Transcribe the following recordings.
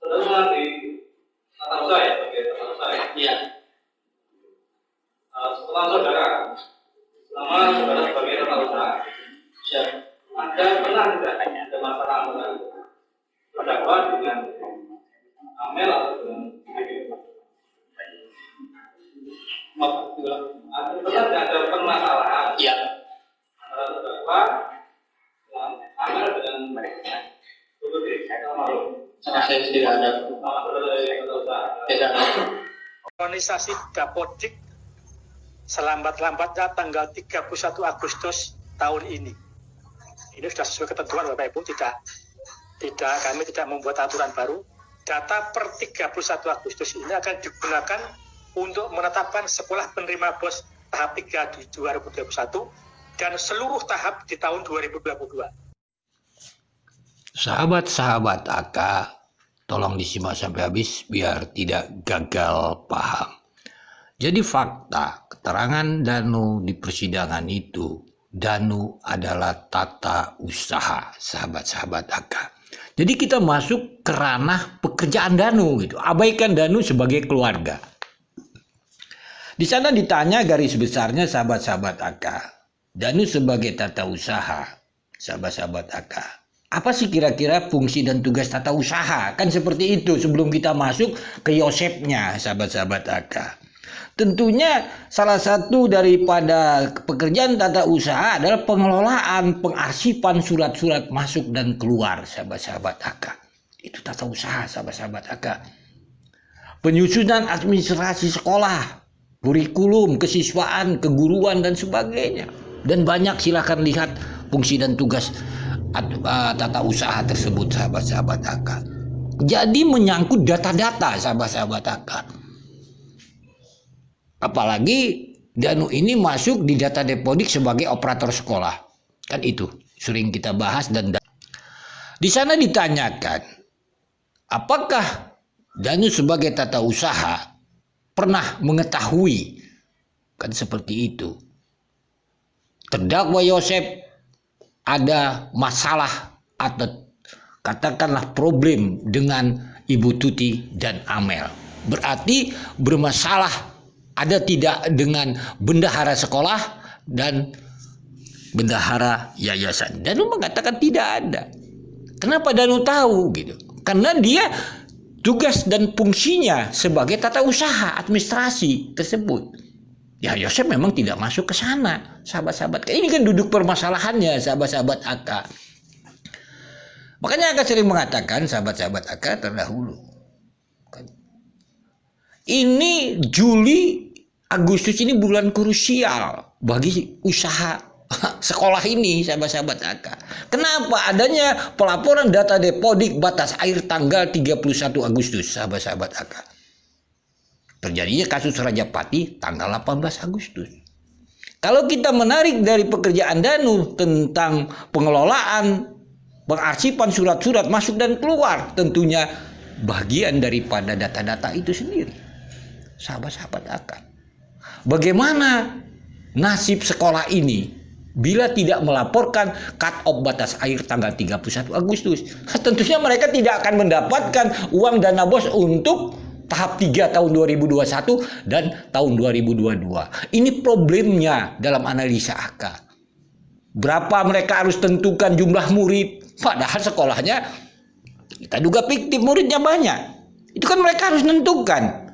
Saudara di tata usaha ya, sebagai tata usaha ya. Iya. Setelah saudara, selama saudara sebagai tata usaha, Ya. ada pernah tidak ada masalah antara terdakwa dengan Amel atau dengan ada pernah tidak ada permasalahan Iya. antara terdakwa dengan Amel dengan mereka? Saya tidak ada. Tidak ada. Organisasi Dapodik selambat-lambatnya tanggal 31 Agustus tahun ini. Ini sudah sesuai ketentuan Bapak Ibu, kami tidak membuat aturan baru. Data per 31 Agustus ini akan digunakan untuk menetapkan sekolah penerima BOS tahap 3 di 2021 dan seluruh tahap di tahun 2022. Sahabat-sahabat AK, tolong disimak sampai habis biar tidak gagal paham. Jadi fakta, keterangan Danu di persidangan itu, Danu adalah tata usaha, sahabat-sahabat AK. Jadi kita masuk ke ranah pekerjaan Danu gitu, abaikan Danu sebagai keluarga. Di sana ditanya garis besarnya sahabat-sahabat AK, Danu sebagai tata usaha, sahabat-sahabat AK. Apa sih kira-kira fungsi dan tugas tata usaha? Kan seperti itu sebelum kita masuk ke Yosepnya, sahabat-sahabat AK. Tentunya salah satu daripada pekerjaan tata usaha adalah pengelolaan, pengarsipan surat-surat masuk dan keluar, sahabat-sahabat AK. Itu tata usaha, sahabat-sahabat AK. Penyusunan administrasi sekolah, kurikulum, kesiswaan, keguruan, dan sebagainya. Dan banyak, silakan lihat fungsi dan tugas tata usaha tersebut, sahabat-sahabat AK. Jadi menyangkut data-data, sahabat-sahabat AK. Apalagi Danu ini masuk di data Dapodik sebagai operator sekolah. Kan itu sering kita bahas. Dan di sana ditanyakan, apakah Danu sebagai tata usaha pernah mengetahui, kan seperti itu, terdakwa Yosep ada masalah atau katakanlah problem dengan Ibu Tuti dan Amel. Berarti bermasalah ada tidak dengan bendahara sekolah dan bendahara yayasan. Danu mengatakan tidak ada. Kenapa Danu tahu gitu? Karena dia tugas dan fungsinya sebagai tata usaha administrasi tersebut. Ya Yosep memang tidak masuk ke sana, sahabat-sahabat. Ini kan duduk permasalahannya, sahabat-sahabat AK. Makanya AK sering mengatakan, sahabat-sahabat AK terdahulu, ini Juli, Agustus ini bulan krusial bagi usaha sekolah ini, sahabat-sahabat AK. Kenapa? Adanya pelaporan data Dapodik batas air tanggal 31 Agustus, sahabat-sahabat AK. Terjadinya kasus Rajapati tanggal 18 Agustus. Kalau kita menarik dari pekerjaan Danu tentang pengelolaan, pengarsipan surat-surat masuk dan keluar, tentunya bagian daripada data-data itu sendiri, sahabat-sahabat AK. Bagaimana nasib sekolah ini bila tidak melaporkan cut off batas air tanggal 31 Agustus? Tentunya mereka tidak akan mendapatkan uang dana BOS untuk tahap 3 tahun 2021 dan tahun 2022. Ini problemnya dalam analisa AK. Berapa mereka harus tentukan jumlah murid, padahal sekolahnya kita duga fiktif, muridnya banyak. Itu kan mereka harus tentukan.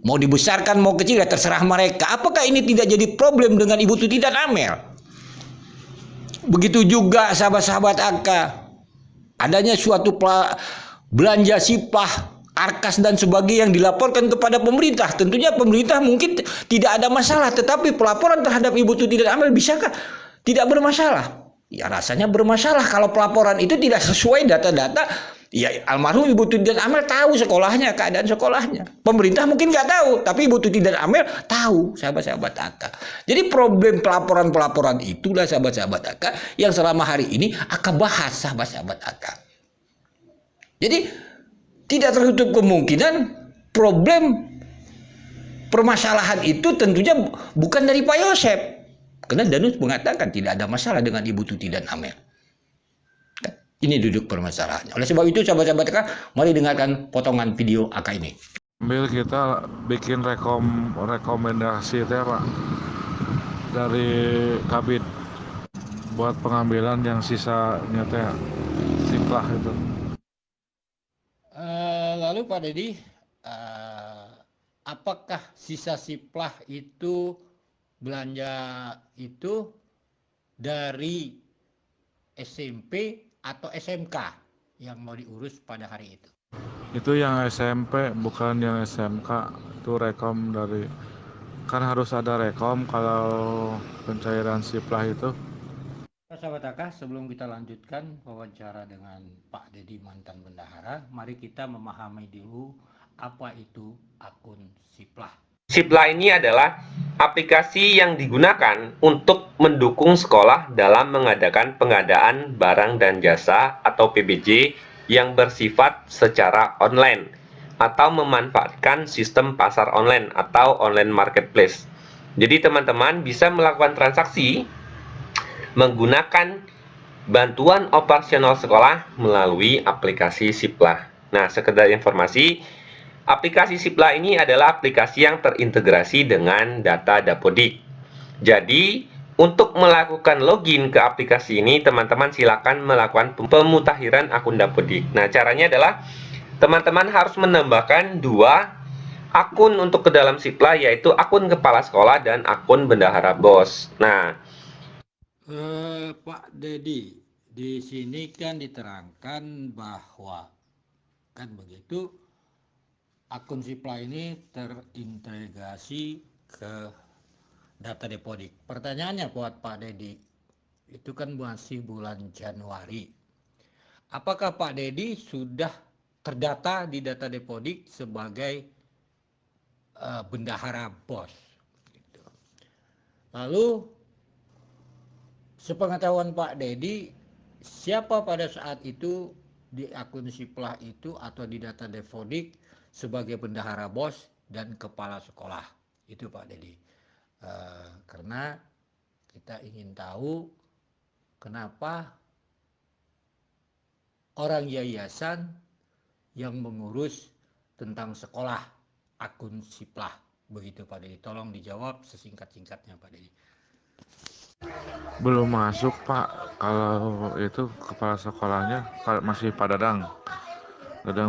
Mau dibesarkan, mau kecil, ya terserah mereka. Apakah ini tidak jadi problem dengan Ibu Tuti dan Amel? Begitu juga sahabat-sahabat AK. Adanya suatu belanja sipah, arkas dan sebagainya yang dilaporkan kepada pemerintah. Tentunya pemerintah mungkin tidak ada masalah, tetapi pelaporan terhadap Ibu Tuti dan Amel bisakah tidak bermasalah? Ya rasanya bermasalah kalau pelaporan itu tidak sesuai data-data. Ya almarhum Ibu Tuti dan Amel tahu sekolahnya, keadaan sekolahnya. Pemerintah mungkin nggak tahu, tapi Ibu Tuti dan Amel tahu, sahabat-sahabat AK. Jadi problem pelaporan-pelaporan itulah sahabat-sahabat AK yang selama hari ini AK bahas, sahabat-sahabat AK. Jadi tidak tertutup kemungkinan problem permasalahan itu tentunya bukan dari Pak Yosep. Karena Danus mengatakan tidak ada masalah dengan Ibu Tuti dan Amel. Ini duduk permasalahannya. Oleh sebab itu, sahabat-sahabat AKA, mari dengarkan potongan video AKA ini. Sambil kita bikin rekomendasi teh Pak dari Kabid buat pengambilan yang sisanya teh siplah itu. Lalu Pak Dedi, apakah sisa siplah itu belanja itu dari SMP atau SMK yang mau diurus pada hari itu? Itu yang SMP, bukan yang SMK. Itu rekom dari, kan harus ada rekom kalau pencairan siplah itu. Sahabat AKA, sebelum kita lanjutkan wawancara dengan Pak Dedi mantan bendahara, mari kita memahami dulu apa itu akun siplah. Siplah ini adalah aplikasi yang digunakan untuk mendukung sekolah dalam mengadakan pengadaan barang dan jasa atau PBJ yang bersifat secara online atau memanfaatkan sistem pasar online atau online marketplace. Jadi teman-teman bisa melakukan transaksi menggunakan bantuan operasional sekolah melalui aplikasi Siplah. Nah, sekedar informasi, aplikasi Siplah ini adalah aplikasi yang terintegrasi dengan data Dapodik. Jadi, untuk melakukan login ke aplikasi ini, teman-teman silakan melakukan pemutakhiran akun Dapodik. Nah, caranya adalah teman-teman harus menambahkan 2 akun untuk ke dalam Siplah, yaitu akun kepala sekolah dan akun bendahara BOS. Nah, Pak Dedi, di sini kan diterangkan bahwa kan begitu akun Siplah ini terintegrasi ke data Dapodik. Pertanyaannya buat Pak Dedi, itu kan masih bulan Januari. Apakah Pak Dedi sudah terdata di data Dapodik sebagai bendahara BOS? Gitu. Lalu sepengetahuan Pak Dedi, siapa pada saat itu di akun Siplah itu atau di data Dapodik sebagai bendahara BOS dan kepala sekolah? Itu Pak Dedi. Karena kita ingin tahu kenapa orang yayasan yang mengurus tentang sekolah akun Siplah. Begitu Pak Dedi. Tolong dijawab sesingkat-singkatnya Pak Dedi. Belum masuk Pak, kalau itu kepala sekolahnya masih Pak Dadang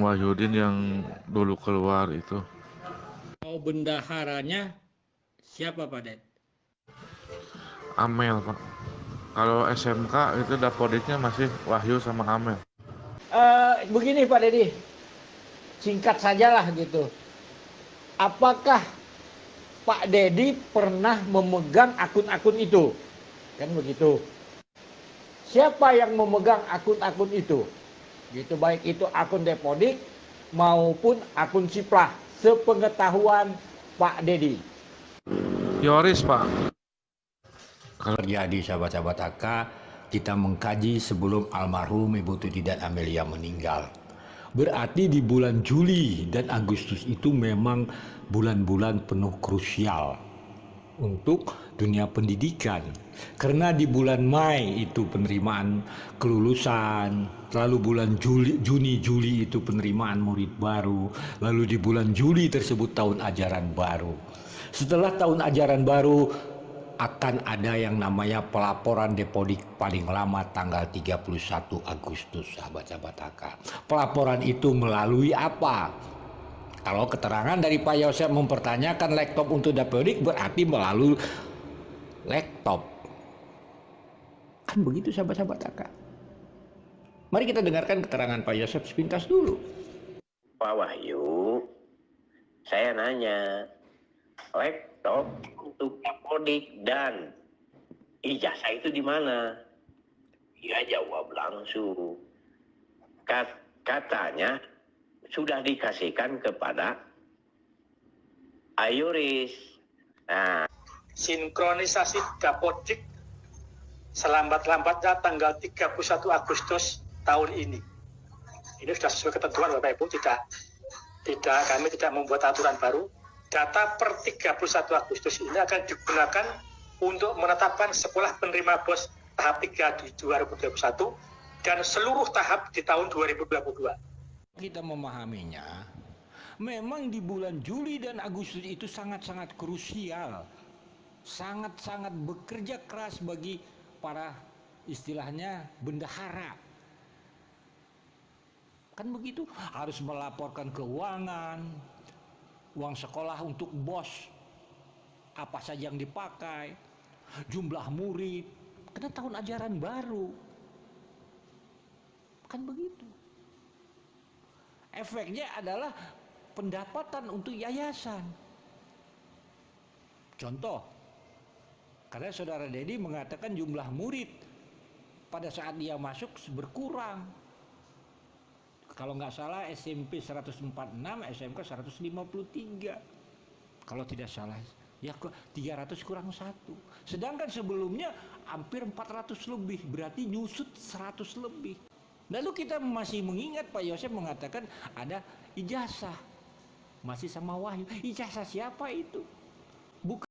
Wahyudin yang dulu keluar itu. Kalau bendaharanya siapa Pak Ded? Amel Pak. Kalau SMK itu Dapodiknya masih Wahyu sama Amel. Begini Pak Dedi, singkat sajalah gitu. Apakah Pak Dedi pernah memegang akun-akun itu? Kan begitu. Siapa yang memegang akun-akun itu? Gitu, baik itu akun Dapodik maupun akun Siplah, sepengetahuan Pak Dedi. Yoris Pak. Kalau terjadi sahabat-sahabat AKA, kita mengkaji sebelum almarhum Ibu Tuti dan Amelia meninggal. Berarti di bulan Juli dan Agustus itu memang bulan-bulan penuh krusial untuk dunia pendidikan. Karena di bulan Mei itu penerimaan kelulusan, lalu bulan Juni Juli itu penerimaan murid baru, lalu di bulan Juli tersebut tahun ajaran baru. Setelah tahun ajaran baru akan ada yang namanya pelaporan Dapodik paling lama tanggal 31 Agustus, sahabat-sahabat AKA. Pelaporan itu melalui apa? Kalau keterangan dari Pak Yosef mempertanyakan laptop untuk Dapodik, berarti melalui laptop. Kan begitu sahabat-sahabat AKA. Mari kita dengarkan keterangan Pak Yosef sepintas dulu. Pak Wahyu, saya nanya, laptop untuk Dapodik dan ijazah itu di mana? Ya jawab langsung. Katanya sudah dikasihkan kepada Ayuris. Nah, Sinkronisasi Dapodik selambat-lambatnya tanggal 31 Agustus tahun ini. Ini sudah sesuai ketentuan Bapak Ibu, kami tidak membuat aturan baru. Data per 31 Agustus ini akan digunakan untuk menetapkan sekolah penerima BOS tahap 3 di 2021 dan seluruh tahap di tahun 2022. Kita memahaminya, memang di bulan Juli dan Agustus itu sangat-sangat krusial, sangat-sangat bekerja keras bagi para istilahnya bendahara. Kan begitu, harus melaporkan keuangan, uang sekolah untuk BOS, apa saja yang dipakai, jumlah murid, karena tahun ajaran baru. Kan begitu. Efeknya adalah pendapatan untuk yayasan. Contoh, karena saudara Dedi mengatakan jumlah murid pada saat dia masuk berkurang. Kalau nggak salah SMP 146, SMK 153. Kalau tidak salah, ya 300 kurang 1. Sedangkan sebelumnya hampir 400 lebih, berarti nyusut 100 lebih. Lalu kita masih mengingat Pak Yosef mengatakan ada ijazah. Masih sama Wahyu. Ijazah siapa itu?